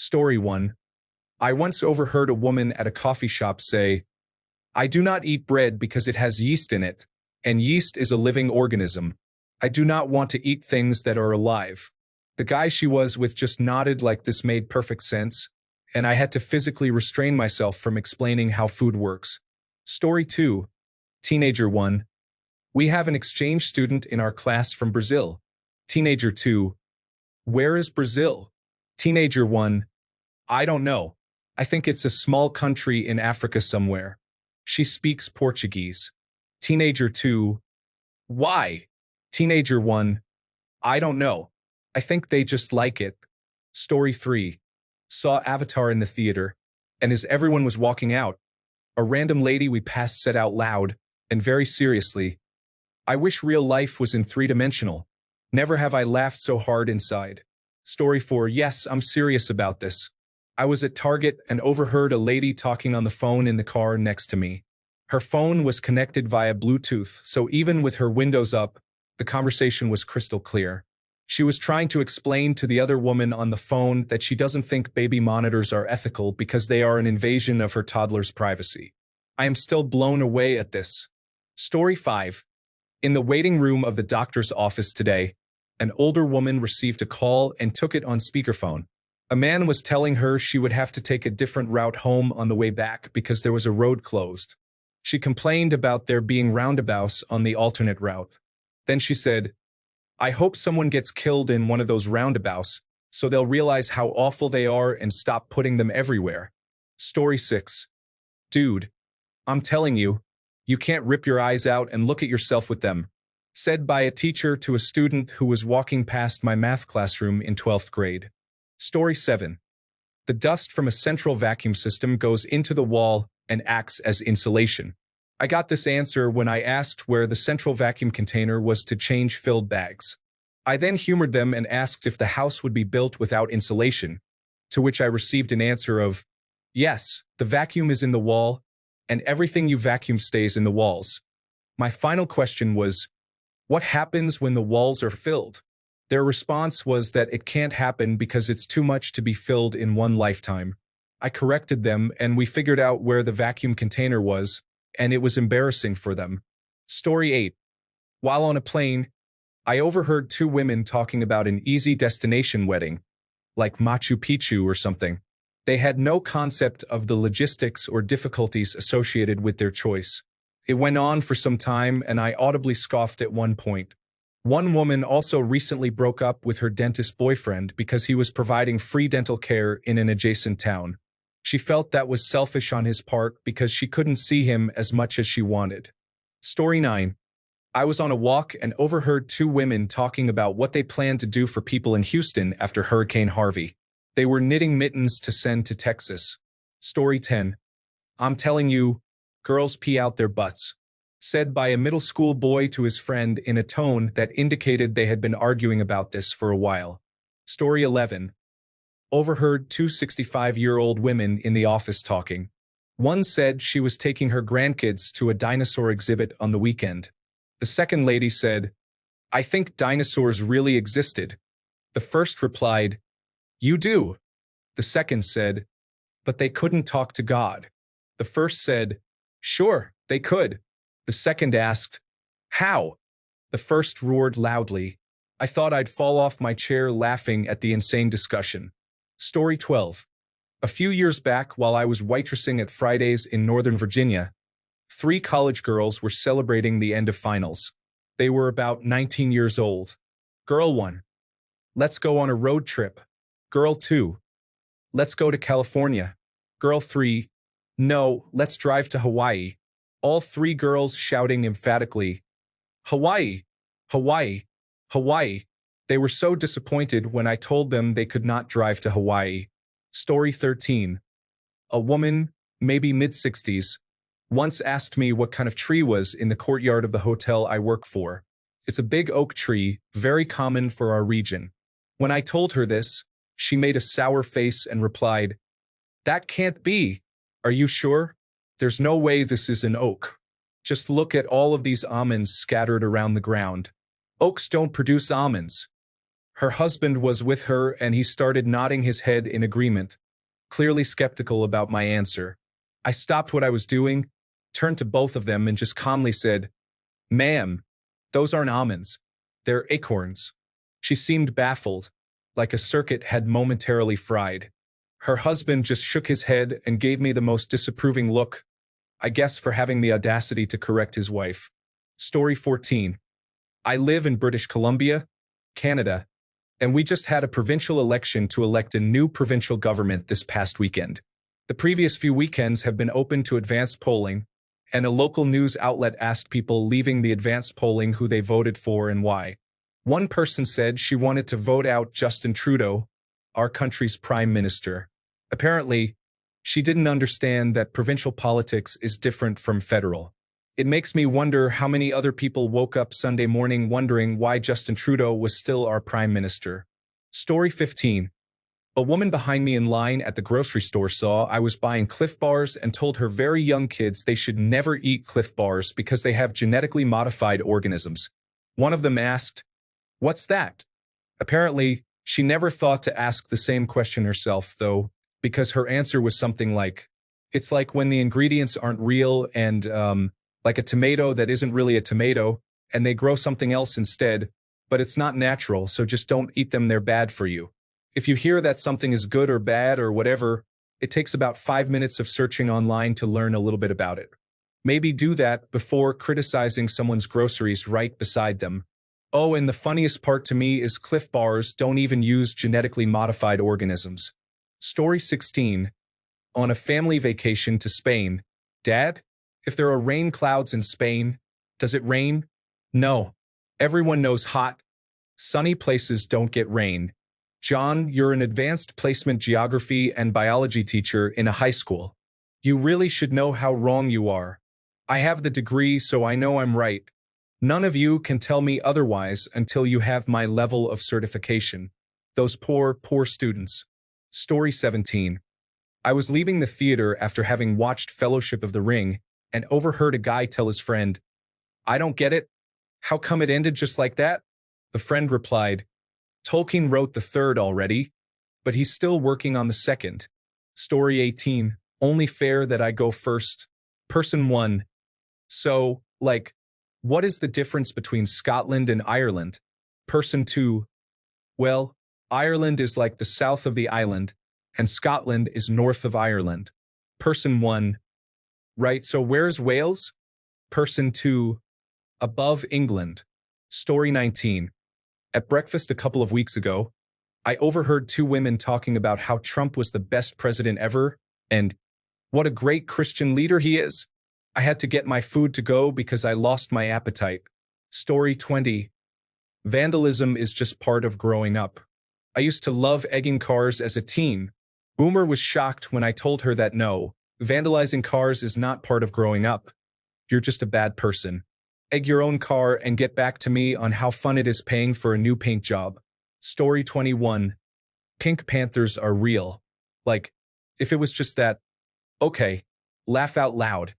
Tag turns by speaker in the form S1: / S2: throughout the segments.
S1: Story 1. I once overheard a woman at a coffee shop say, "I do not eat bread because it has yeast in it, and yeast is a living organism. I do not want to eat things that are alive." The guy she was with just nodded like this made perfect sense, and I had to physically restrain myself from explaining how food works. Story 2. Teenager 1. We have an exchange student in our class from Brazil. Teenager 2. Where is Brazil? Teenager 1. I don't know. I think it's a small country in Africa somewhere. She speaks Portuguese. Teenager 2. Why? Teenager 1. I don't know. I think they just like it. Story 3. Saw Avatar in the theater, and as everyone was walking out, a random lady we passed said out loud, and very seriously, "I wish real life was in three-dimensional. Never have I laughed so hard inside." Story 4. Yes, I'm serious about this. I was at Target and overheard a lady talking on the phone in the car next to me. Her phone was connected via Bluetooth, so even with her windows up, the conversation was crystal clear. She was trying to explain to the other woman on the phone that she doesn't think baby monitors are ethical because they are an invasion of her toddler's privacy. I am still blown away at this. Story 5. In the waiting room of the doctor's office today, an older woman received a call and took it on speakerphone. A man was telling her she would have to take a different route home on the way back because there was a road closed. She complained about there being roundabouts on the alternate route. Then she said, "I hope someone gets killed in one of those roundabouts so they'll realize how awful they are and stop putting them everywhere." Story 6. Dude, I'm telling you, you can't rip your eyes out and look at yourself with them. Said by a teacher to a student who was walking past my math classroom in 12th grade. Story 7. The dust from a central vacuum system goes into the wall and acts as insulation. I got this answer when I asked where the central vacuum container was to change filled bags. I then humored them and asked if the house would be built without insulation, to which I received an answer of, "Yes, the vacuum is in the wall, and everything you vacuum stays in the walls." My final question was, what happens when the walls are filled? Their response was that it can't happen because it's too much to be filled in one lifetime. I corrected them and we figured out where the vacuum container was, and it was embarrassing for them. Story 8. While on a plane, I overheard two women talking about an easy destination wedding, like Machu Picchu or something. They had no concept of the logistics or difficulties associated with their choice. It went on for some time and I audibly scoffed at one point. One woman also recently broke up with her dentist boyfriend because he was providing free dental care in an adjacent town. She felt that was selfish on his part because she couldn't see him as much as she wanted. Story 9. I was on a walk and overheard two women talking about what they planned to do for people in Houston after Hurricane Harvey. They were knitting mittens to send to Texas. Story 10. I'm telling you, girls pee out their butts. Said by a middle school boy to his friend in a tone that indicated they had been arguing about this for a while. Story 11. Overheard two 65-year-old women in the office talking. One said she was taking her grandkids to a dinosaur exhibit on the weekend. The second lady said, "I think dinosaurs really existed." The first replied, "You do." The second said, "But they couldn't talk to God." The first said, "Sure, they could." The second asked, "How?" The first roared loudly. I thought I'd fall off my chair laughing at the insane discussion. Story 12. A few years back, while I was waitressing at Fridays in Northern Virginia, three college girls were celebrating the end of finals. They were about 19 years old. Girl 1. Let's go on a road trip. Girl 2. Let's go to California. Girl 3. No, let's drive to Hawaii. All three girls shouting emphatically, "Hawaii! Hawaii! Hawaii!" They were so disappointed when I told them they could not drive to Hawaii. Story 13. A woman, maybe mid-60s, once asked me what kind of tree was in the courtyard of the hotel I work for. It's a big oak tree, very common for our region. When I told her this, she made a sour face and replied, "That can't be. Are you sure? There's no way this is an oak. Just look at all of these almonds scattered around the ground. Oaks don't produce almonds." Her husband was with her and he started nodding his head in agreement, clearly skeptical about my answer. I stopped what I was doing, turned to both of them and just calmly said, "Ma'am, those aren't almonds. They're acorns." She seemed baffled, like a circuit had momentarily fried. Her husband just shook his head and gave me the most disapproving look, I guess for having the audacity to correct his wife. Story 14. I live in British Columbia, Canada, and we just had a provincial election to elect a new provincial government this past weekend. The previous few weekends have been open to advanced polling, and a local news outlet asked people leaving the advanced polling who they voted for and why. One person said she wanted to vote out Justin Trudeau, our country's prime minister. Apparently, she didn't understand that provincial politics is different from federal. It makes me wonder how many other people woke up Sunday morning wondering why Justin Trudeau was still our prime minister. Story 15. A woman behind me in line at the grocery store saw I was buying Cliff Bars and told her very young kids they should never eat Cliff Bars because they have genetically modified organisms. One of them asked, "What's that?" Apparently, she never thought to ask the same question herself, though, because her answer was something like, "It's like when the ingredients aren't real and, like a tomato that isn't really a tomato, and they grow something else instead, but it's not natural, so just don't eat them, they're bad for you." If you hear that something is good or bad or whatever, it takes about 5 minutes of searching online to learn a little bit about it. Maybe do that before criticizing someone's groceries right beside them. Oh, and the funniest part to me is Cliff Bars don't even use genetically modified organisms. Story 16. On a family vacation to Spain. Dad, if there are rain clouds in Spain, does it rain? No. Everyone knows hot, sunny places don't get rain. John, you're an advanced placement geography and biology teacher in a high school. You really should know how wrong you are. I have the degree, so I know I'm right. None of you can tell me otherwise until you have my level of certification. Those poor, poor students. Story 17. I was leaving the theater after having watched Fellowship of the Ring and overheard a guy tell his friend, "I don't get it. How come it ended just like that?" The friend replied, "Tolkien wrote the third already, but he's still working on the second." Story 18. Only fair that I go first. Person 1. So, what is the difference between Scotland and Ireland? Person 2. Well, Ireland is like the south of the island, and Scotland is north of Ireland. Person 1. Right, so where's Wales? Person 2. Above England. Story 19. At breakfast a couple of weeks ago, I overheard two women talking about how Trump was the best president ever, and what a great Christian leader he is. I had to get my food to go because I lost my appetite. Story 20. Vandalism is just part of growing up. I used to love egging cars as a teen. Boomer was shocked when I told her that no, vandalizing cars is not part of growing up. You're just a bad person. Egg your own car and get back to me on how fun it is paying for a new paint job. Story 21. Pink Panthers are real. If it was just that, okay, laugh out loud.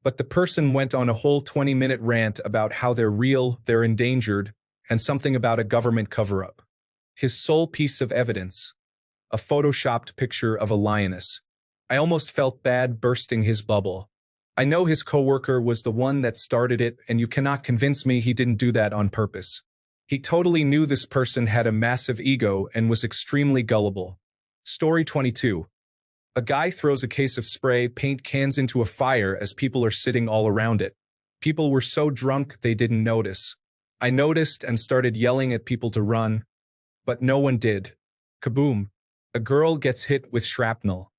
S1: But the person went on a whole 20-minute rant about how they're real, they're endangered, and something about a government cover-up. His sole piece of evidence. A photoshopped picture of a lioness. I almost felt bad bursting his bubble. I know his coworker was the one that started it, and you cannot convince me he didn't do that on purpose. He totally knew this person had a massive ego and was extremely gullible. Story 22. A guy throws a case of spray paint cans into a fire as people are sitting all around it. People were so drunk they didn't notice. I noticed and started yelling at people to run, but no one did. Kaboom. A girl gets hit with shrapnel.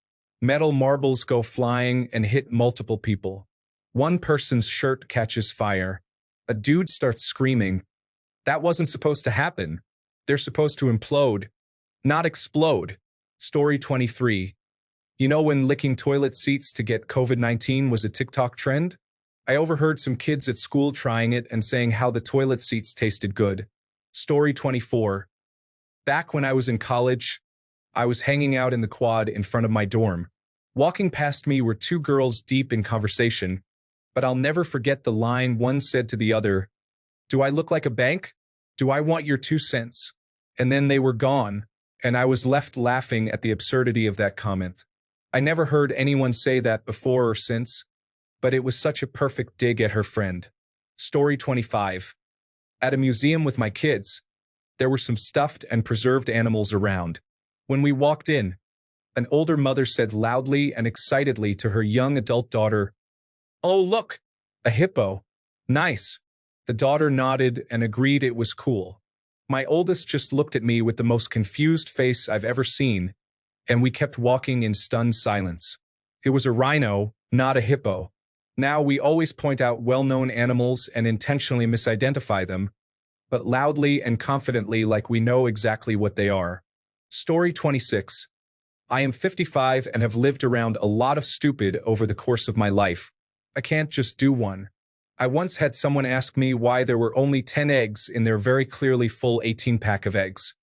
S1: Metal marbles go flying and hit multiple people. One person's shirt catches fire. A dude starts screaming. That wasn't supposed to happen. They're supposed to implode, not explode. Story 23. You know when licking toilet seats to get COVID-19 was a TikTok trend? I overheard some kids at school trying it and saying how the toilet seats tasted good. Story 24. Back when I was in college, I was hanging out in the quad in front of my dorm. Walking past me were two girls deep in conversation, but I'll never forget the line one said to the other, "Do I look like a bank? Do I want your 2 cents?" And then they were gone, and I was left laughing at the absurdity of that comment. I never heard anyone say that before or since, but it was such a perfect dig at her friend. Story 25. At a museum with my kids, there were some stuffed and preserved animals around. When we walked in, an older mother said loudly and excitedly to her young adult daughter, "Oh, look, a hippo. Nice." The daughter nodded and agreed it was cool. My oldest just looked at me with the most confused face I've ever seen, and we kept walking in stunned silence. It was a rhino, not a hippo. Now we always point out well-known animals and intentionally misidentify them, but loudly and confidently like we know exactly what they are. Story 26. I am 55 and have lived around a lot of stupid over the course of my life. I can't just do one. I once had someone ask me why there were only 10 eggs in their very clearly full 18-pack of eggs.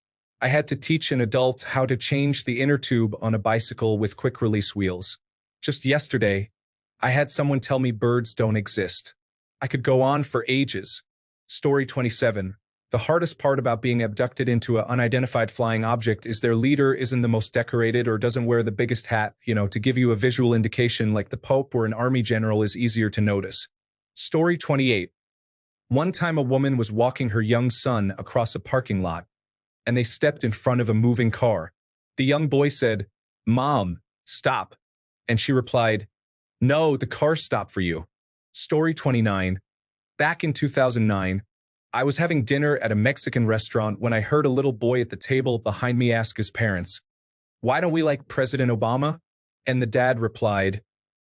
S1: I had to teach an adult how to change the inner tube on a bicycle with quick-release wheels. Just yesterday, I had someone tell me birds don't exist. I could go on for ages. Story 27. The hardest part about being abducted into an unidentified flying object is their leader isn't the most decorated or doesn't wear the biggest hat, to give you a visual indication like the Pope or an army general is easier to notice. Story 28. One time a woman was walking her young son across a parking lot, and they stepped in front of a moving car. The young boy said, "Mom, stop." And she replied, "No, the car stopped for you." Story 29. Back in 2009, I was having dinner at a Mexican restaurant when I heard a little boy at the table behind me ask his parents, "Why don't we like President Obama?" And the dad replied,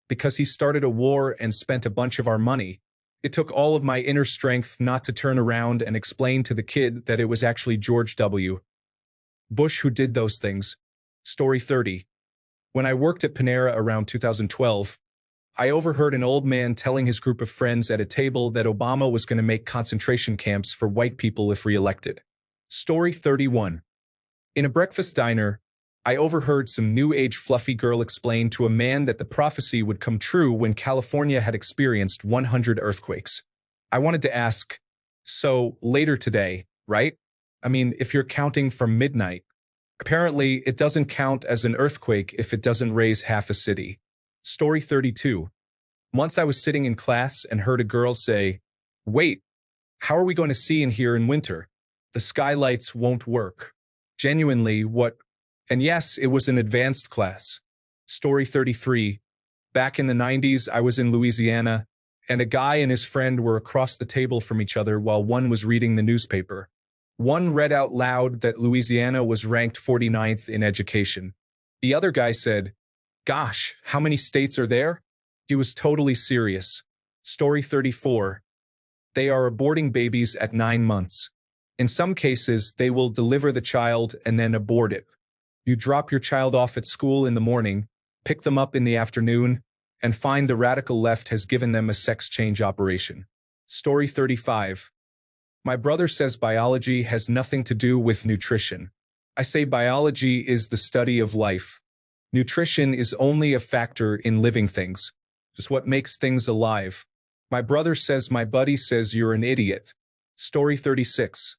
S1: "Because he started a war and spent a bunch of our money." It took all of my inner strength not to turn around and explain to the kid that it was actually George W. Bush who did those things. Story 30. When I worked at Panera around 2012, I overheard an old man telling his group of friends at a table that Obama was going to make concentration camps for white people if reelected. Story 31. In a breakfast diner, I overheard some new age fluffy girl explain to a man that the prophecy would come true when California had experienced 100 earthquakes. I wanted to ask, so later today, right? I mean, if you're counting from midnight. Apparently, it doesn't count as an earthquake if it doesn't raise half a city. Story 32. Once I was sitting in class and heard a girl say, "Wait, how are we going to see and hear in winter? The skylights won't work." Genuinely, what? And yes, it was an advanced class. Story 33. Back in the 90s, I was in Louisiana, and a guy and his friend were across the table from each other while one was reading the newspaper. One read out loud that Louisiana was ranked 49th in education. The other guy said, "Gosh, how many states are there?" He was totally serious. Story 34. They are aborting babies at 9 months. In some cases, they will deliver the child and then abort it. You drop your child off at school in the morning, pick them up in the afternoon, and find the radical left has given them a sex change operation. Story 35. My brother says biology has nothing to do with nutrition. I say biology is the study of life. Nutrition is only a factor in living things, just what makes things alive. My brother says my buddy says you're an idiot. Story 36.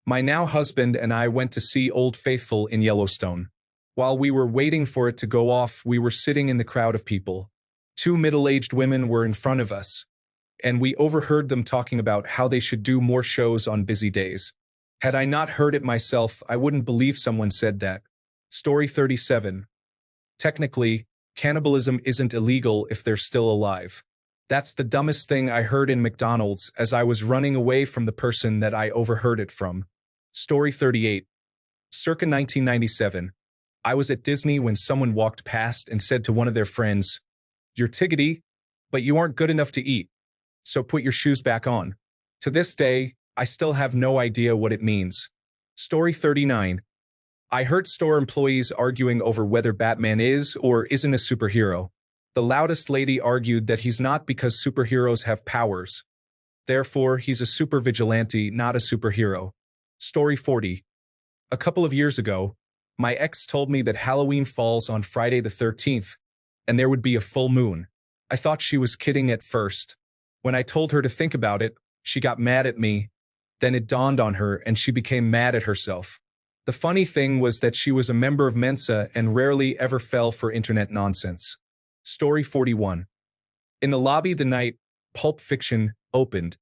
S1: My now husband and I went to see Old Faithful in Yellowstone. While we were waiting for it to go off, we were sitting in the crowd of people. 2 middle-aged women were in front of us, and we overheard them talking about how they should do more shows on busy days. Had I not heard it myself, I wouldn't believe someone said that. Story 37. Technically, cannibalism isn't illegal if they're still alive. That's the dumbest thing I heard in McDonald's as I was running away from the person that I overheard it from. Story 38. Circa 1997. I was at Disney when someone walked past and said to one of their friends, "You're tiggity, but you aren't good enough to eat. So put your shoes back on." To this day, I still have no idea what it means. Story 39. I heard store employees arguing over whether Batman is or isn't a superhero. The loudest lady argued that he's not because superheroes have powers. Therefore, he's a super vigilante, not a superhero. Story 40. A couple of years ago, my ex told me that Halloween falls on Friday the 13th, and there would be a full moon. I thought she was kidding at first. When I told her to think about it, she got mad at me. Then it dawned on her and she became mad at herself. The funny thing was that she was a member of Mensa and rarely ever fell for internet nonsense. Story 41. In the lobby the night Pulp Fiction opened,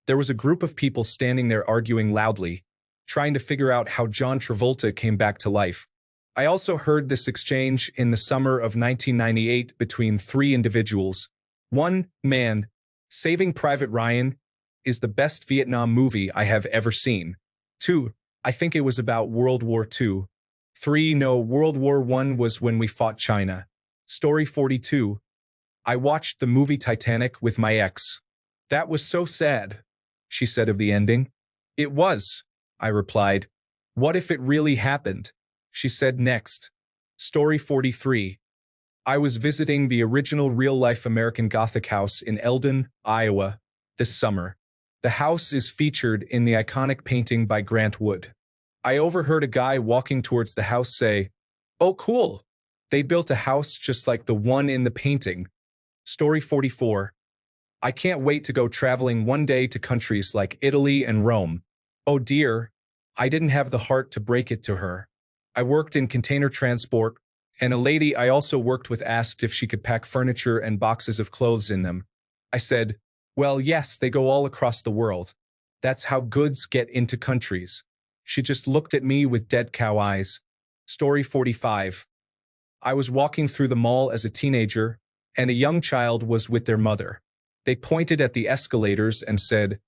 S1: there was a group of people standing there arguing loudly, trying to figure out how John Travolta came back to life. I also heard this exchange in the summer of 1998 between three individuals. One man, Saving Private Ryan, is the best Vietnam movie I have ever seen. 2. I think it was about World War II. 3. No, World War I was when we fought China. Story 42. I watched the movie Titanic with my ex. That was so sad, she said of the ending. It was, I replied. What if it really happened? She said next. Story 43. I was visiting the original real-life American Gothic house in Eldon, Iowa, this summer. The house is featured in the iconic painting by Grant Wood. I overheard a guy walking towards the house say, "Oh, cool. They built a house just like the one in the painting." Story 44. I can't wait to go traveling one day to countries like Italy and Rome. Oh dear, I didn't have the heart to break it to her. I worked in container transport, and a lady I also worked with asked if she could pack furniture and boxes of clothes in them. I said, well, yes, they go all across the world. That's how goods get into countries. She just looked at me with dead cow eyes. Story 45. I was walking through the mall as a teenager, and a young child was with their mother. They pointed at the escalators and said,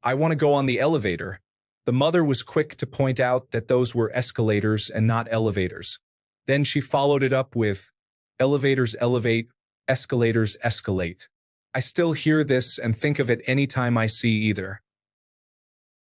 S1: "I want to go on the elevator." The mother was quick to point out that those were escalators and not elevators. Then she followed it up with, "Elevators elevate, escalators escalate." I still hear this and think of it any time I see either.